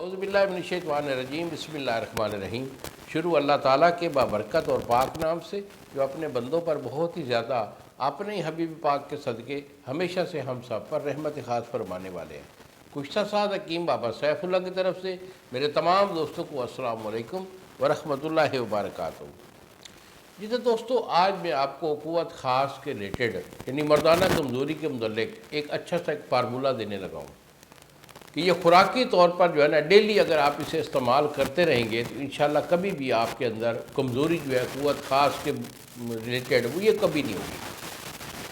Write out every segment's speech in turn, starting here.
اعوذ باللہ من الشیطان الرجیم بسم اللہ الرحمن الرحیم۔ شروع اللہ تعالیٰ کے بابرکت اور پاک نام سے جو اپنے بندوں پر بہت ہی زیادہ اپنے ہی حبیب پاک کے صدقے ہمیشہ سے ہم سب پر رحمت خاص فرمانے والے ہیں۔ گزشتہ سال حکیم بابا سیف اللہ کی طرف سے میرے تمام دوستوں کو السلام علیکم ورحمۃ اللہ وبرکاتہ۔ جی تو دوستو، آج میں آپ کو قوت خاص کے ریلیٹڈ یعنی مردانہ کمزوری کے متعلق ایک اچھا سا ایک فارمولہ دینے لگا ہوں کہ یہ خوراکی طور پر جو ہے نا ڈیلی اگر آپ اسے استعمال کرتے رہیں گے تو انشاءاللہ کبھی بھی آپ کے اندر کمزوری جو ہے قوت خاص کے ریلیٹڈ وہ یہ کبھی نہیں ہوگی۔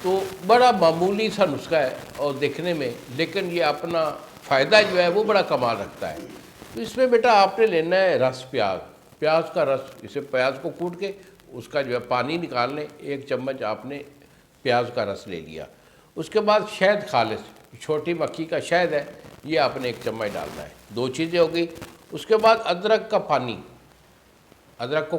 تو بڑا معمولی سا نسخہ ہے اور دیکھنے میں، لیکن یہ اپنا فائدہ جو ہے وہ بڑا کمال رکھتا ہے۔ تو اس میں بیٹا آپ نے لینا ہے رس پیاز کا رس۔ اسے پیاز کو کوٹ کے اس کا جو ہے پانی نکال لیں، 1 چمچ آپ نے پیاز کا رس لے لیا۔ اس کے بعد شہد خالص چھوٹی مکھی کا شہد ہے، یہ آپ نے 1 چمچ ڈالنا ہے۔ 2 چیزیں ہو گئی۔ اس کے بعد ادرک کا پانی، ادرک کو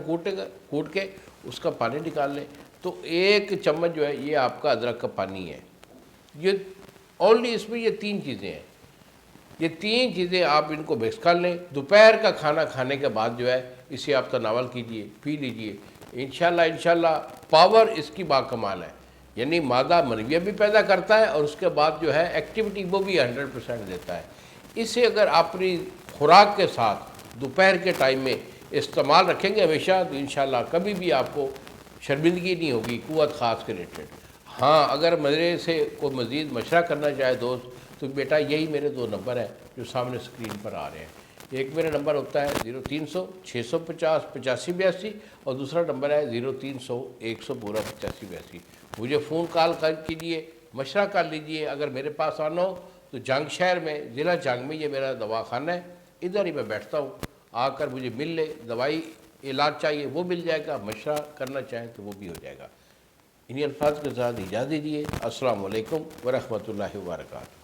کوٹ کے اس کا پانی نکال لیں، تو 1 چمچ جو ہے یہ آپ کا ادرک کا پانی ہے۔ یہ اونلی اس میں یہ 3 چیزیں ہیں۔ یہ 3 چیزیں آپ ان کو مکس کر لیں۔ دوپہر کا کھانا کھانے کے بعد جو ہے اسے آپ تناول کیجئے، پی لیجئے۔ انشاءاللہ پاور اس کی باکمال ہے، یعنی مادہ منویہ بھی پیدا کرتا ہے اور اس کے بعد جو ہے ایکٹیویٹی وہ بھی 100% دیتا ہے۔ اسے اگر اپنی خوراک کے ساتھ دوپہر کے ٹائم میں استعمال رکھیں گے ہمیشہ، تو انشاءاللہ کبھی بھی آپ کو شرمندگی نہیں ہوگی قوت خاص کے ریلیٹڈ۔ ہاں، اگر میرے سے کوئی مزید مشورہ کرنا چاہے دوست، تو بیٹا یہی میرے 2 نمبر ہیں جو سامنے اسکرین پر آ رہے ہیں۔ ایک میرا نمبر ہوتا ہے 0300 650 8582 اور دوسرا نمبر ہے 0300 100 85 82۔ مجھے فون کال کیجئے، مشورہ کر لیجئے۔ اگر میرے پاس آنا ہو تو جنگ شہر میں، ضلع جنگ میں یہ میرا دواخانہ ہے، ادھر ہی میں بیٹھتا ہوں۔ آ کر مجھے مل لے، دوائی علاج چاہیے وہ مل جائے گا، مشورہ کرنا چاہیں تو وہ بھی ہو جائے گا۔ انہی الفاظ کے ساتھ اجازت دیجیے۔ السلام علیکم ورحمۃ اللہ وبرکاتہ۔